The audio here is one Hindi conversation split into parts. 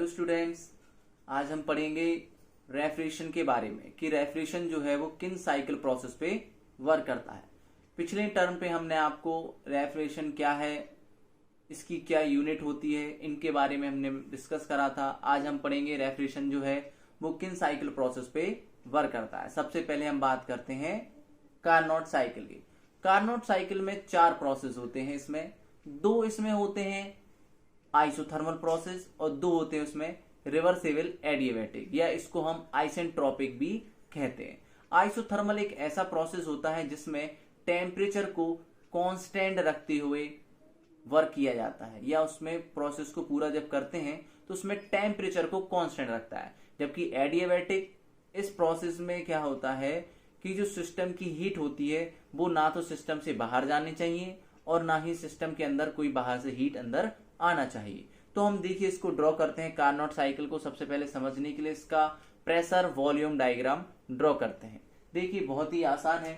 हेलो स्टूडेंट्स, आज हम पढ़ेंगे रेफ्रिजरेशन के बारे में कि रेफ्रिजरेशन जो है वो किन साइकिल प्रोसेस पे वर्क करता है। पिछले टर्म पे हमने आपको रेफ्रिजरेशन क्या है, इसकी क्या यूनिट होती है, इनके बारे में हमने डिस्कस करा था। आज हम पढ़ेंगे रेफ्रिजरेशन जो है वो किन साइकिल प्रोसेस पे वर्क करता है। सबसे पहले हम बात करते हैं कार्नोट साइकिल की। कार्नोट साइकिल में 4 प्रोसेस होते हैं। इसमें 2 इसमें होते हैं आइसोथर्मल प्रोसेस और 2 होते हैं उसमें रिवर्सिबल एडियाबैटिक, या इसको हम आइसेंट्रोपिक भी कहते हैं। आइसोथर्मल एक ऐसा प्रोसेस होता है जिसमें टेम्परेचर को कांस्टेंट रखते हुए वर्क किया जाता है, या उसमें प्रोसेस को पूरा जब करते हैं तो उसमें टेम्परेचर को कांस्टेंट रखता है। जबकि एडियाबैटिक इस प्रोसेस में क्या होता है कि जो सिस्टम की हीट होती है वो ना तो सिस्टम से बाहर जानी चाहिए और ना ही सिस्टम के अंदर कोई बाहर से हीट अंदर आना चाहिए। तो हम देखिए इसको ड्रॉ करते हैं। कार्नोट साइकिल को सबसे पहले समझने के लिए इसका प्रेशर वॉल्यूम डायग्राम ड्रॉ करते हैं। देखिए बहुत ही आसान है।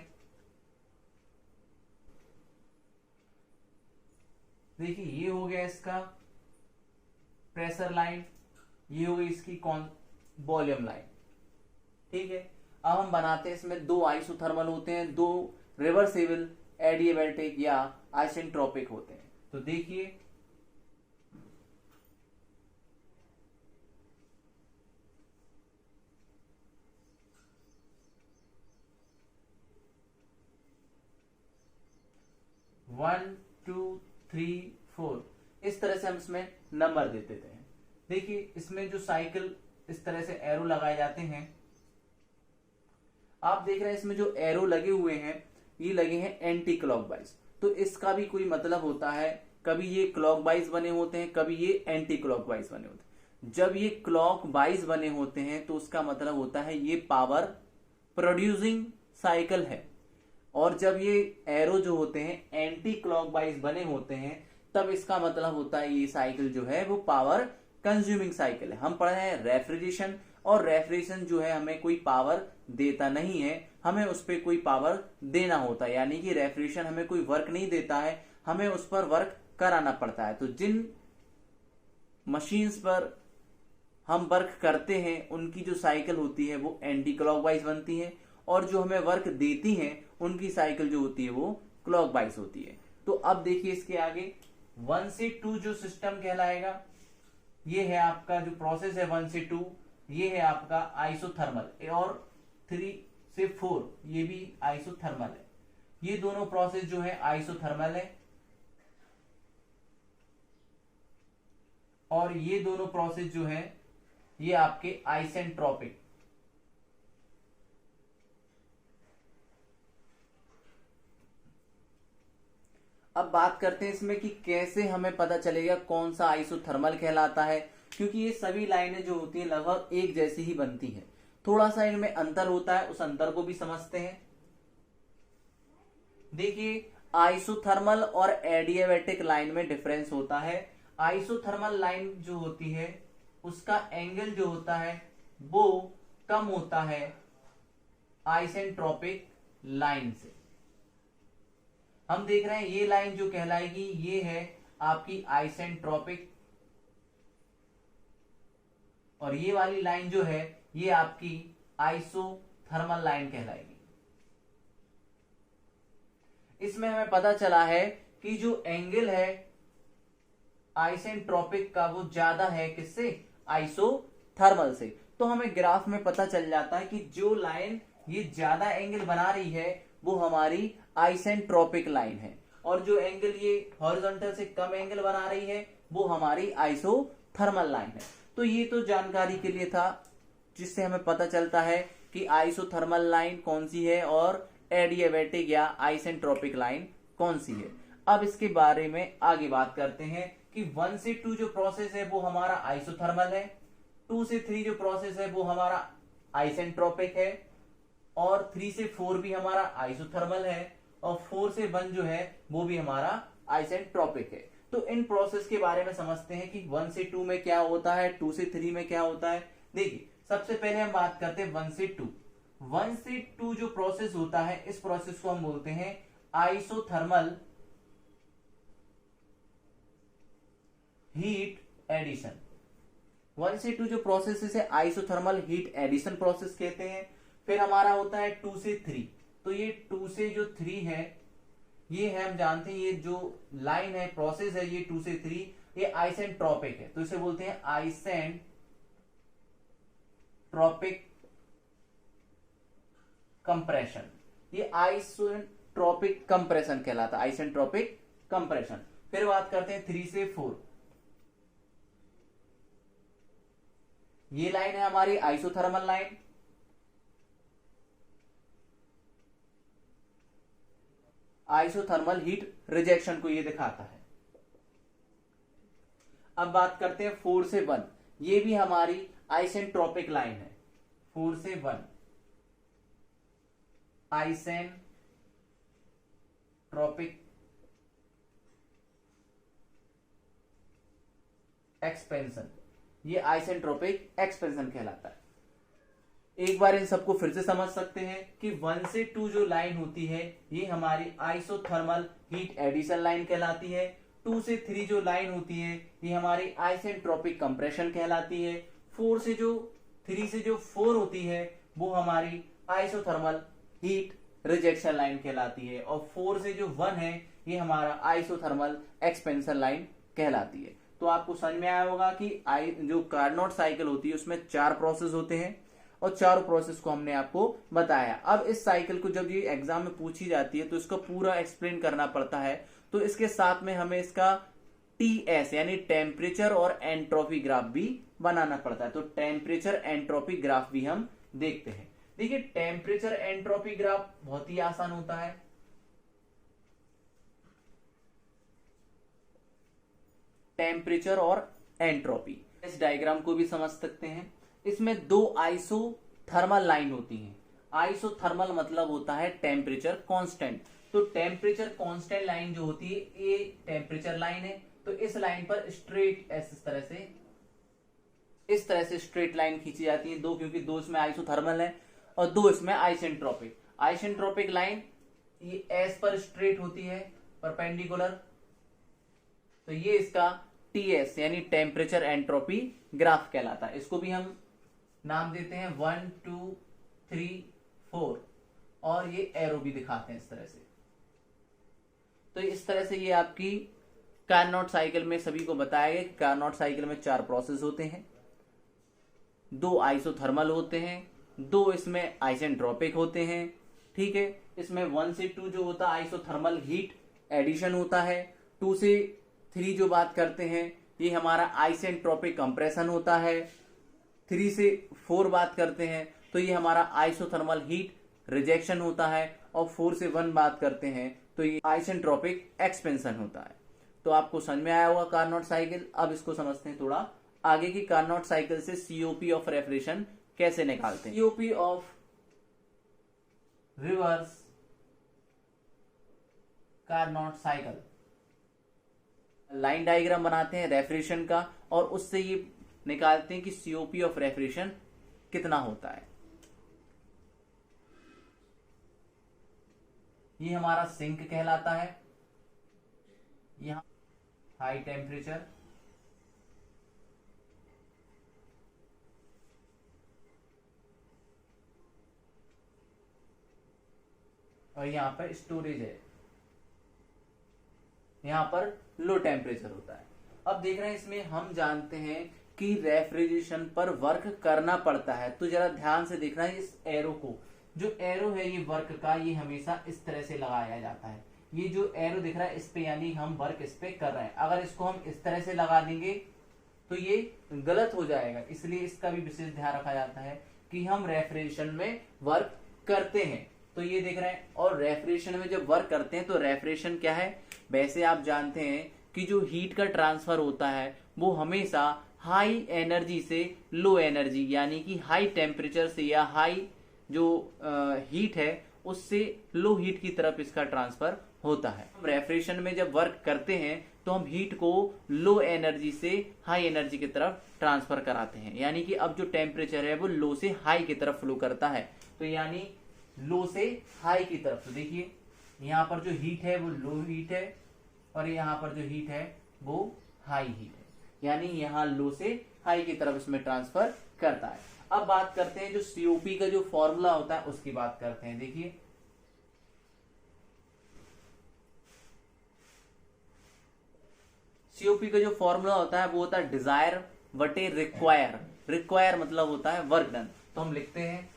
देखिए ये हो गया इसका प्रेशर लाइन, ये हो गई इसकी वॉल्यूम लाइन। ठीक है, अब हम बनाते हैं इसमें 2 आइसोथर्मल होते हैं, 2 रिवर्सिबल एडियाबैटिक या आइसेंट्रोपिक होते हैं। तो देखिए वन 2 3 4 इस तरह से हम इसमें नंबर देते थे। देखिए इसमें जो साइकिल इस तरह से एरो लगाए जाते हैं, आप देख रहे हैं इसमें जो एरो लगे हुए हैं ये लगे हैं एंटी क्लॉकवाइज। तो इसका भी कोई मतलब होता है, कभी ये क्लॉकवाइज बने होते हैं, कभी ये एंटी क्लॉकवाइज बने होते हैं। जब ये क्लॉकवाइज बने होते हैं तो उसका मतलब होता है ये पावर प्रोड्यूसिंग साइकिल है, और जब ये एरो जो होते हैं एंटी क्लॉकवाइज बने होते हैं तब इसका मतलब होता है ये साइकिल जो है वो पावर कंज्यूमिंग साइकिल है। हम पढ़ रहे हैं रेफ्रिजरेशन, और रेफ्रिजरेशन जो है हमें कोई पावर देता नहीं है, हमें उस पर कोई पावर देना होता है। यानी कि रेफ्रिजरेशन हमें कोई वर्क नहीं देता है, हमें उस पर वर्क कराना पड़ता है। तो जिन मशीन्स पर हम वर्क करते हैं उनकी जो साइकिल होती है वो एंटी क्लॉकवाइज बनती है, और जो हमें वर्क देती हैं उनकी साइकिल जो होती है वो क्लॉकवाइज होती है। तो अब देखिए इसके आगे 1 से 2 जो सिस्टम कहलाएगा, ये है आपका जो प्रोसेस है 1 से 2, ये है आपका आइसोथर्मल, और 3 से 4 ये भी आइसोथर्मल है। ये दोनों प्रोसेस जो है आइसोथर्मल है, और ये दोनों प्रोसेस जो है ये आपके आइसेंट्रोपिक। अब बात करते हैं इसमें कि कैसे हमें पता चलेगा कौन सा आइसोथर्मल कहलाता है, क्योंकि ये सभी लाइनें जो होती हैं लगभग एक जैसी ही बनती हैं। थोड़ा सा इनमें अंतर होता है, उस अंतर को भी समझते हैं। देखिए आइसोथर्मल और एडियाबैटिक लाइन में डिफरेंस होता है। आइसोथर्मल लाइन जो होती है उसका एंगल जो होता है वो कम होता है आइसेंट्रोपिक लाइन से। हम देख रहे हैं ये लाइन जो कहलाएगी ये है आपकी आइसेंट्रोपिक, और ये वाली लाइन जो है ये आपकी आइसोथर्मल लाइन कहलाएगी। इसमें हमें पता चला है कि जो एंगल है आइसेंट्रोपिक का वो ज्यादा है किससे, आइसोथर्मल से। तो हमें ग्राफ में पता चल जाता है कि जो लाइन ये ज्यादा एंगल बना रही है वो हमारी आइसेंट्रोपिक लाइन है, और जो एंगल ये हॉरिजॉन्टल से कम एंगल बना रही है वो हमारी आइसोथर्मल लाइन है। तो ये तो जानकारी के लिए था, जिससे हमें पता चलता है कि आइसोथर्मल लाइन कौन सी है और एडियाबैटिक या आइसेंट्रोपिक लाइन कौन सी है। अब इसके बारे में आगे बात करते हैं कि 1 से 2 जो प्रोसेस है वो हमारा आइसोथर्मल है, 2 से 3 जो प्रोसेस है वो हमारा आइसेंट्रोपिक है, और 3 से 4 भी हमारा आइसोथर्मल है, और 4 से 1 जो है वो भी हमारा आइसेंट्रोपिक है। तो इन प्रोसेस के बारे में समझते हैं कि 1 से 2 में क्या होता है, 2 से 3 में क्या होता है। देखिए सबसे पहले हम बात करते हैं 1 से 2। 1 से 2 जो प्रोसेस होता है इस प्रोसेस को हम बोलते हैं आइसोथर्मल हीट एडिशन। 1 से 2 जो प्रोसेस इसे आइसोथर्मल हीट एडिशन प्रोसेस कहते हैं। फिर हमारा होता है 2 से 3, तो ये 2 से जो 3 है ये है, हम जानते हैं ये जो लाइन है प्रोसेस है ये 2 से 3 ये आइसेंट्रोपिक है, तो इसे बोलते हैं आइसेंट्रोपिक कंप्रेशन। ये आइसेंट्रोपिक कंप्रेशन कहलाता है, आइसेंट्रोपिक कंप्रेशन। फिर बात करते हैं 3 से 4, ये लाइन है हमारी isothermal line. Isothermal heat rejection को ये दिखाता है। अब बात करते हैं 4 से 1, ये भी हमारी आइसेंट्रोपिक लाइन है। 4 से 1 आइसेंट्रोपिक एक्सपेंशन, ये आइसेंट्रोपिक एक्सपेंशन कहलाता है। एक बार इन सबको फिर से समझ सकते हैं कि 1 से 2 जो लाइन होती है ये हमारी आइसोथर्मल हीट एडिशन लाइन कहलाती है। 2 से 3 जो लाइन होती है ये हमारी आइसेंट्रोपिक कंप्रेशन कहलाती है। 3 से जो 4 होती है वो हमारी आइसोथर्मल हीट रिजेक्शन लाइन कहलाती है, और 4 से जो 1 है ये हमारा आइसोथर्मल एक्सपेंशन लाइन कहलाती है। तो आपको समझ में आया होगा कि जो कार्नोट साइकिल होती है उसमें 4 प्रोसेस होते हैं और चारों प्रोसेस को हमने आपको बताया। अब इस साइकिल को जब ये एग्जाम में पूछी जाती है तो इसका पूरा एक्सप्लेन करना पड़ता है, तो इसके साथ में हमें इसका TS यानी टेम्परेचर और एंट्रोपी ग्राफ भी बनाना पड़ता है। तो टेम्परेचर एंट्रोपी ग्राफ भी हम देखते हैं। देखिए टेम्परेचर एंट्रोपी ग्राफ बहुत ही आसान होता है। टेम्परेचर और एंट्रोपी, इस डायग्राम को भी समझ सकते हैं। इसमें 2 आइसोथर्मल लाइन होती हैं। आइसोथर्मल मतलब होता है टेम्परेचर कांस्टेंट। तो टेम्परेचर कांस्टेंट लाइन जो होती है ये टेम्परेचर लाइन है। तो इस लाइन पर स्ट्रेट इस तरह से स्ट्रेट लाइन खींची जाती है, 2 क्योंकि 2 इसमें आइसोथर्मल है और 2 इसमें आइसेंट्रोपिक। आइसेंट्रोपिक लाइन ये एस पर स्ट्रेट होती है, परपेंडिकुलर, तो ये इसका TS यानी टेम्परेचर एंट्रोपी ग्राफ कहलाता है। इसको भी हम नाम देते हैं 1 2 3 4 और ये एरो भी दिखाते हैं इस तरह से। तो इस तरह से ये आपकी कार्नोट साइकिल में सभी को बताया गया कि कार्नोट साइकिल में 4 प्रोसेस होते हैं, 2 आइसोथर्मल होते हैं, 2 इसमें आइसेंट्रोपिक होते हैं। ठीक है, इसमें 1 से 2 जो होता है आइसोथर्मल हीट एडिशन होता है। 2 से 3 जो बात करते हैं ये हमारा आइसेंट्रोपिक कंप्रेशन होता है। 3 से 4 बात करते हैं तो ये हमारा आइसोथर्मल हीट रिजेक्शन होता है, और 4 से 1 बात करते हैं तो ये आइसेंट्रोपिक एक्सपेंशन होता है। तो आपको समझ में आया होगा कार्नोट साइकिल। अब इसको समझते हैं थोड़ा आगे की कार्नोट साइकिल से COP ऑफ रेफ्रिजरेशन कैसे निकालते हैं। COP of reverse Carnot cycle, line diagram बनाते हैं रेफ्रिजरेशन का और उससे ये निकालते हैं कि COP ऑफ रेफ्रिजरेशन कितना होता है। ये हमारा सिंक कहलाता है। यहां हाई टेम्परेचर, और यहां पर स्टोरेज है, यहां पर लो टेम्परेचर होता है। अब देख रहे हैं इसमें हम जानते हैं कि रेफ्रिजरेशन पर वर्क करना पड़ता है, तो जरा ध्यान से देखना है इस एरो को। जो एरो है ये वर्क का, ये हमेशा इस तरह से लगाया जाता है। ये जो एरो दिख रहा है इस पे यानी हम वर्क इस पे कर रहे हैं। अगर इसको हम इस तरह से लगा देंगे तो ये गलत हो जाएगा, इसलिए इसका भी विशेष ध्यान रखा जाता है कि हम रेफ्रिजरेशन में वर्क करते हैं। तो ये देख रहे हैं, और रेफ्रिजरेशन में जब वर्क करते हैं तो रेफ्रिजरेशन क्या है, वैसे आप जानते हैं कि जो हीट का ट्रांसफर होता है वो हमेशा हाई एनर्जी से लो एनर्जी यानी कि हाई टेम्परेचर से या हाई जो हीट है उससे लो हीट की तरफ इसका ट्रांसफर होता है। हम रेफ्रिजरेशन में जब वर्क करते हैं तो हम हीट को लो एनर्जी से हाई एनर्जी की तरफ ट्रांसफर कराते हैं, यानी कि अब जो टेम्परेचर है वो लो से हाई की तरफ फ्लो करता है। तो यानी लो से हाई की तरफ, तो देखिए यहाँ पर जो हीट है वो लो हीट है और यहाँ पर जो हीट है वो हाई हीट है, यानी यहाँ लो से हाई की तरफ इसमें ट्रांसफर करता है। अब बात करते हैं जो सीओपी का जो फॉर्मूला होता है उसकी बात करते हैं। देखिए सीओपी का जो फॉर्मूला होता है वो होता है डिजायर बटे रिक्वायर। रिक्वायर मतलब होता है वर्क डन। तो हम लिखते हैं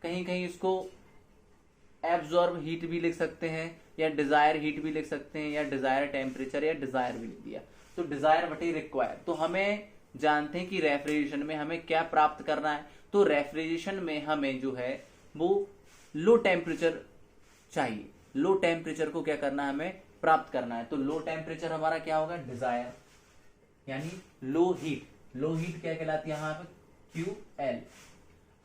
कहीं कहीं इसको एब्जॉर्ब हीट भी लिख सकते हैं या डिजायर हीट भी लिख सकते हैं या डिजायर टेम्परेचर या डिजायर भी लिख दिया। तो डिजायर बटे रिक्वायर। तो हमें जानते हैं कि रेफ्रिजरेशन में हमें क्या प्राप्त करना है। तो रेफ्रिजरेशन में हमें जो है वो लो टेम्परेचर चाहिए। लो टेम्परेचर को क्या करना है, हमें प्राप्त करना है। तो लो टेम्परेचर हमारा क्या होगा, डिजायर यानी लो हीट। लो हीट क्या कहलाती है यहाँ पे, QL।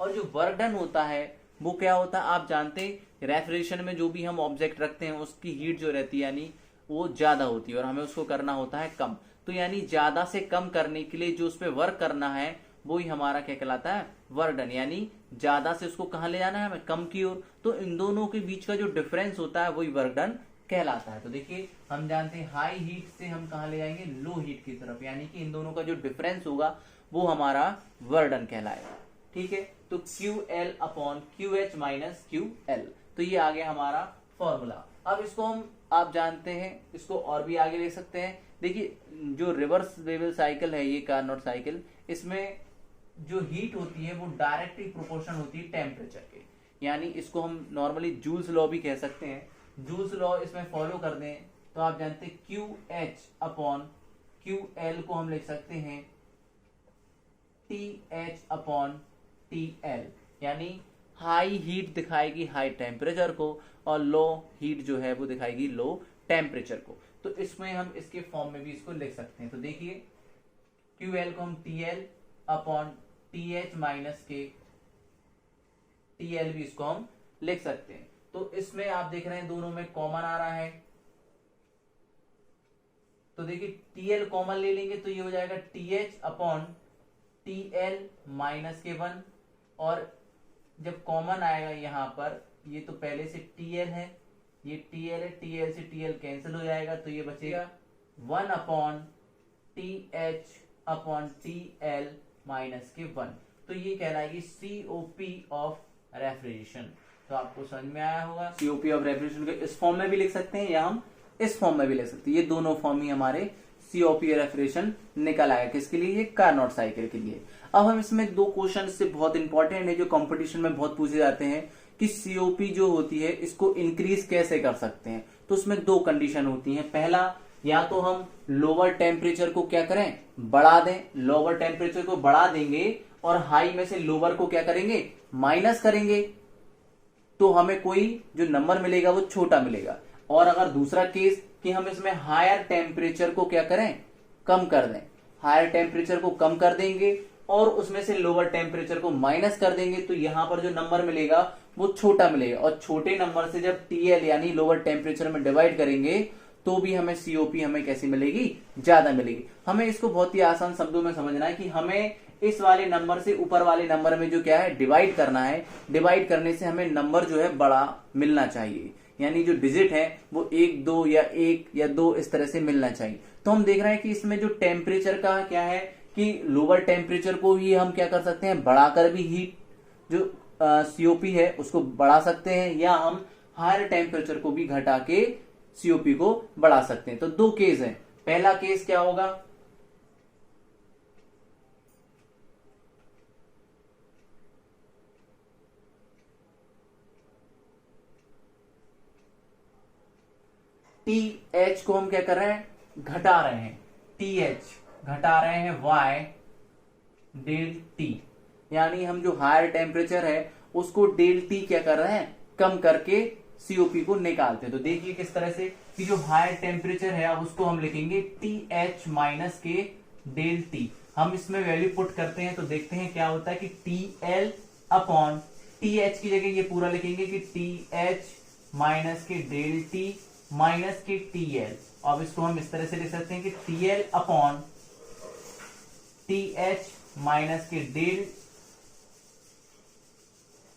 और जो वर्क डन होता है वो क्या होता है, आप जानते हैं रेफ्रिजरेशन में जो भी हम ऑब्जेक्ट रखते हैं उसकी हीट जो रहती है यानी वो ज्यादा होती है और हमें उसको करना होता है कम। तो यानी ज्यादा से कम करने के लिए जो उस पर वर्क करना है वो ही हमारा क्या कहलाता है, वर्क डन। यानी ज्यादा से उसको कहाँ ले जाना है, हमें कम की ओर। तो इन दोनों के बीच का जो डिफरेंस होता है वही वर्क डन कहलाता है। तो देखिए हम जानते हैं हाई हीट से हम कहाँ ले जाएंगे, लो हीट की तरफ। यानी कि इन दोनों का जो डिफरेंस होगा वो हमारा वर्क डन कहलाएगा। ठीक है, तो QL upon QH minus QL। तो ये आ गया हमारा फॉर्मूला। अब इसको हम, आप जानते हैं इसको और भी आगे ले सकते हैं। देखिए जो रिवर्सिबल साइकिल है ये कार्नोट साइकिल, इसमें जो हीट होती है वो डायरेक्टली प्रोपोर्शन होती है टेम्परेचर के। यानी इसको हम नॉर्मली जूल्स लॉ भी कह सकते हैं। जूल्स लॉ इसमें फॉलो कर दें तो आप जानते हैं QH अपॉन QL को हम लिख सकते हैं TH अपॉन TL। यानी हाई हीट दिखाएगी हाई टेम्परेचर को और लो हीट जो है वो दिखाएगी लो टेम्परेचर को। तो इसमें हम इसके फॉर्म में भी इसको लिख सकते हैं। तो देखिए QL को हम TL अपॉन TH माइनस के TL भी इसको हम लिख सकते हैं। तो इसमें आप देख रहे हैं दोनों में कॉमन आ रहा है। तो देखिए TL कॉमन ले लेंगे तो ये हो जाएगा TH अपॉन TL माइनस के 1। और जब कॉमन आएगा यहाँ पर, ये तो पहले से TL है, ये TL है, TL से TL कैंसिल हो जाएगा तो ये बचेगा 1 upon TH upon TL minus के 1। तो ये कहलाएगी COP ऑफ रेफ्रिजरेशन। तो आपको समझ में आया होगा। COP ऑफ रेफ्रिजरेशन को इस फॉर्म में भी लिख सकते हैं या हम इस फॉर्म में भी लिख सकते हैं। ये दोनों फॉर्म ही हमारे COP रेफ्रिजरेशन निकल आया। किसके लिए, ये कार्नोट साइकिल के लिए। अब हम इसमें दो क्वेश्चन से बहुत इंपॉर्टेंट है जो कंपटीशन में बहुत पूछे जाते हैं कि COP जो होती है इसको इंक्रीज कैसे कर सकते हैं। तो उसमें दो कंडीशन होती हैं। पहला, या तो हम लोअर टेम्परेचर को क्या करें, बढ़ा दें। लोअर टेम्परेचर को बढ़ा देंगे और हाई में से लोअर को क्या करेंगे, माइनस करेंगे, तो हमें कोई जो नंबर मिलेगा वो छोटा मिलेगा। और अगर दूसरा केस कि हम इसमें हायर टेम्परेचर को क्या करें, कम कर दें। हायर टेम्परेचर को कम कर देंगे और उसमें से लोअर टेम्परेचर को माइनस कर देंगे तो यहां पर जो नंबर मिलेगा वो छोटा मिलेगा। और छोटे नंबर से जब TL यानी लोअर टेम्परेचर में डिवाइड करेंगे तो भी हमें COP हमें कैसी मिलेगी, ज्यादा मिलेगी। हमें इसको बहुत ही आसान शब्दों में समझना है कि हमें इस वाले नंबर से ऊपर वाले नंबर में जो क्या है डिवाइड करना है। डिवाइड करने से हमें नंबर जो है बड़ा मिलना चाहिए। यानी जो डिजिट है वो 1 2 या 1 या 2 इस तरह से मिलना चाहिए। तो हम देख रहे हैं कि इसमें जो टेम्परेचर का क्या है कि लोअर टेम्परेचर को ही हम क्या कर सकते हैं, बढ़ाकर भी हीट जो COP है उसको बढ़ा सकते हैं, या हम हायर टेम्परेचर को भी घटा के COP को बढ़ा सकते हैं। तो दो केस हैं। पहला केस क्या होगा, TH को हम क्या कर रहे हैं, घटा रहे हैं। TH घटा रहे हैं Y डेल T। यानी हम जो हायर टेम्परेचर है उसको डेल T क्या कर रहे हैं, कम करके COP को निकालते हैं। तो देखिए किस तरह से कि जो हायर टेम्परेचर है अब उसको हम लिखेंगे TH माइनस के डेल T। हम इसमें वैल्यू पुट करते हैं तो देखते हैं क्या होता है कि TL अपॉन TH की जगह ये पूरा लिखेंगे कि TH माइनस के डेल T माइनस के TL। अब इसको हम इस तरह से लिख सकते हैं कि TL अपॉन TH माइनस के del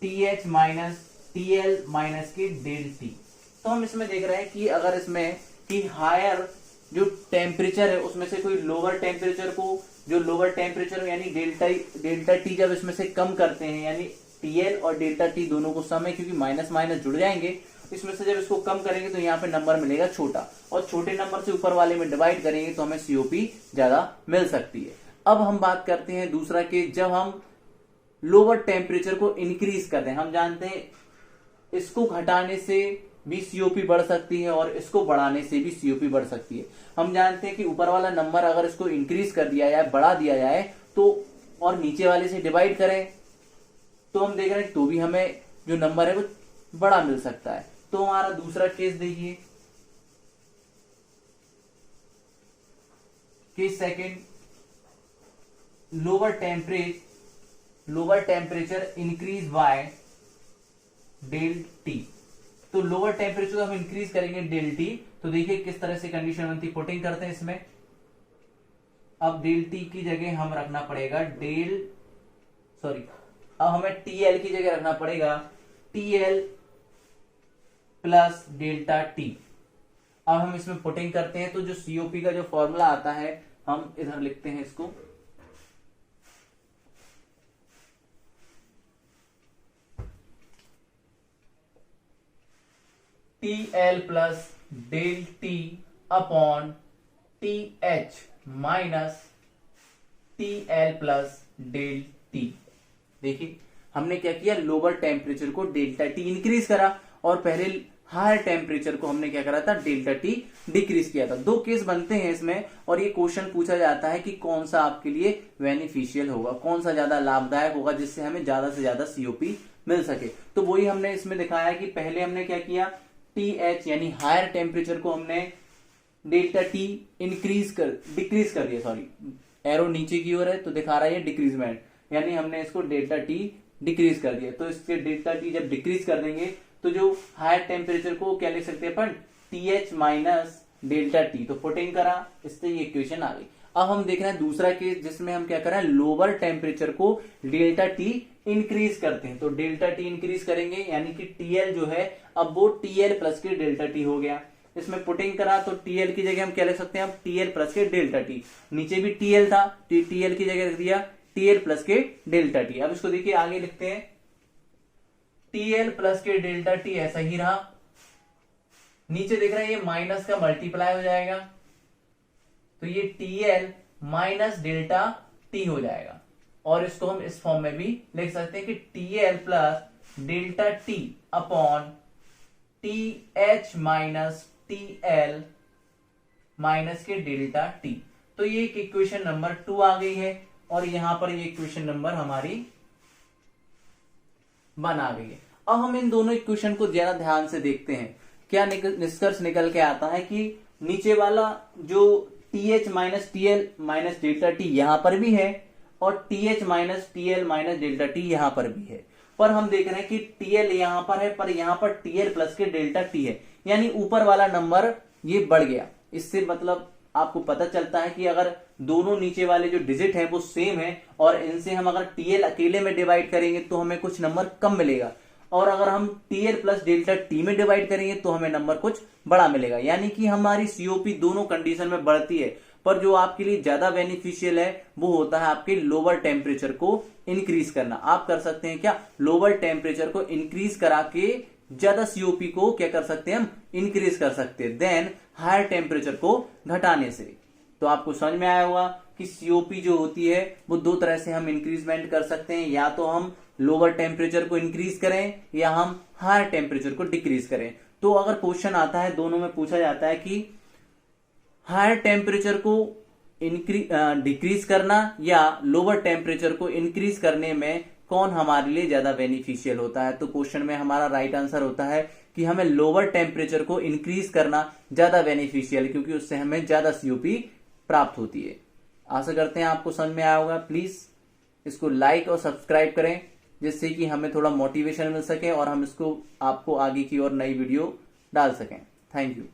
TH minus TL minus के डेल T। तो हम इसमें देख रहे हैं कि अगर इसमें कि हायर जो टेम्परेचर है उसमें से कोई लोअर टेम्परेचर को, जो लोअर टेम्परेचर यानी डेल्टा टी जब इसमें से कम करते हैं, यानी टीएल और डेल्टा टी दोनों को सम है क्योंकि माइनस माइनस जुड़ जाएंगे, इसमें से जब इसको कम करेंगे तो यहाँ पे नंबर मिलेगा छोटा, और छोटे नंबर से ऊपर वाले में डिवाइड करेंगे तो हमें सीओपी ज्यादा मिल सकती है। अब हम बात करते हैं दूसरा केस, जब हम लोअर टेम्परेचर को इंक्रीज करते हैं। हम जानते हैं इसको घटाने से भी सीओपी बढ़ सकती है और इसको बढ़ाने से भी सीओपी बढ़ सकती है। हम जानते हैं कि ऊपर वाला नंबर अगर इसको इंक्रीज कर दिया जाए, बढ़ा दिया जाए तो, और नीचे वाले से डिवाइड करें तो हम देख रहे हैं तो भी हमें जो नंबर है वो बड़ा मिल सकता है। तो हमारा दूसरा केस देखिए, case second, lower temperature increase by del T. तो लोअर टेम्परेचर को हम इंक्रीज करेंगे डेल टी, तो देखिए किस तरह से कंडीशन बनती है। पुटिंग करते हैं इसमें, अब डेल टी की जगह हम रखना पड़ेगा अब हमें टीएल की जगह रखना पड़ेगा टीएल प्लस डेल्टा टी। अब हम इसमें पुटिंग करते हैं तो जो सीओपी का जो फॉर्मूला आता है हम इधर लिखते हैं इसको, TL plus del T upon T H minus TL plus del T. देखिए हमने क्या किया, लोअर टेम्परेचर को डेल्टा टी इंक्रीज करा और पहले हायर टेम्परेचर को हमने क्या करा था, डेल्टा टी डिक्रीज किया था। दो केस बनते हैं इसमें और ये क्वेश्चन पूछा जाता है कि कौन सा आपके लिए बेनिफिशियल होगा, कौन सा ज्यादा लाभदायक होगा जिससे हमें ज्यादा से ज्यादा सीओपी मिल सके। तो वही हमने इसमें दिखाया कि पहले हमने क्या किया, टी एच यानी हायर टेम्परेचर को हमने डेल्टा टी डिक्रीज कर दिया, सॉरी एरो नीचे की ओर है तो दिखा रहा है डिक्रीजमेंट, यानी हमने इसको डेल्टा टी डिक्रीज कर दिया। तो इसके डेल्टा टी जब डिक्रीज कर देंगे तो जो हायर टेम्परेचर को क्या लिख सकते हैं अपन, T H minus delta T. तो पुटिंग करा, इससे ये इक्वेशन आ गई। अब हम देख रहे हैं दूसरा केस जिसमें हम क्या कर रहे हैं, लोअर टेम्परेचर को डेल्टा टी इंक्रीज करते हैं। तो डेल्टा टी इंक्रीज करेंगे यानी कि टीएल जो है अब वो टीएल प्लस के डेल्टा टी हो गया। इसमें पुटिंग करा तो टीएल की जगह हम क्या लिख सकते हैं, अब टीएल प्लस के डेल्टा टी, नीचे भी टीएल था, टीएल की जगह रख दिया टीएल प्लस के डेल्टा टी। अब इसको देखिए आगे लिखते हैं, टीएल प्लस के डेल्टा टी ऐसा ही रहा, नीचे देख रहे हैं ये माइनस का मल्टीप्लाई हो जाएगा तो ये टीएल माइनस डेल्टा टी हो जाएगा। और इसको हम इस फॉर्म में भी लिख सकते हैं कि TL plus delta T upon T H minus TL minus के डेल्टा टी। तो ये एक इक्वेशन नंबर 2 आ गई है और यहां पर ये इक्वेशन नंबर हमारी बना गई है। अब हम इन दोनों इक्वेशन को ज्यादा ध्यान से देखते हैं, क्या निष्कर्ष निकल के आता है कि नीचे वाला जो T H minus TL minus delta T यहां पर भी है और T H minus TL minus delta T यहां पर भी है, पर हम देख रहे हैं कि टीएल यहां पर है पर यहां पर टीएल प्लस के डेल्टा टी है, यानी ऊपर वाला नंबर ये बढ़ गया। इससे मतलब आपको पता चलता है कि अगर दोनों नीचे वाले जो डिजिट है वो सेम है और इनसे हम अगर टीएल अकेले में डिवाइड करेंगे तो हमें कुछ नंबर कम मिलेगा, और अगर हम टीएल प्लस डेल्टा टी में डिवाइड करेंगे तो हमें नंबर कुछ बड़ा मिलेगा। यानी कि हमारी सीओपी दोनों कंडीशन में बढ़ती है, पर जो आपके लिए ज्यादा बेनिफिशियल है वो होता है आपके लोअर टेम्परेचर को इंक्रीज करना। आप कर सकते हैं क्या, लोअर टेम्परेचर को इंक्रीज करा के ज्यादा सीओपी को क्या कर सकते हैं, हम इंक्रीज कर सकते हैं देन हायर टेम्परेचर को घटाने से। तो आपको समझ में आया होगा कि सीओपी जो होती है वो दो तरह से हम इंक्रीजमेंट कर सकते हैं, या तो हम लोअर टेम्परेचर को इंक्रीज करें या हम हायर टेम्परेचर को डिक्रीज करें। तो अगर क्वेश्चन आता है दोनों में पूछा जाता है कि हायर टेम्परेचर को डिक्रीज करना या लोअर टेम्परेचर को इंक्रीज करने में कौन हमारे लिए ज्यादा बेनिफिशियल होता है, तो क्वेश्चन में हमारा राइट आंसर होता है कि हमें लोअर टेम्परेचर को इंक्रीज करना ज्यादा बेनिफिशियल, क्योंकि उससे हमें ज्यादा सीओपी प्राप्त होती है। आशा करते हैं आपको समझ में आया होगा। प्लीज इसको लाइक और सब्सक्राइब करें जिससे कि हमें थोड़ा मोटिवेशन मिल सके और हम इसको आपको आगे की और नई वीडियो डाल सकें। Thank you.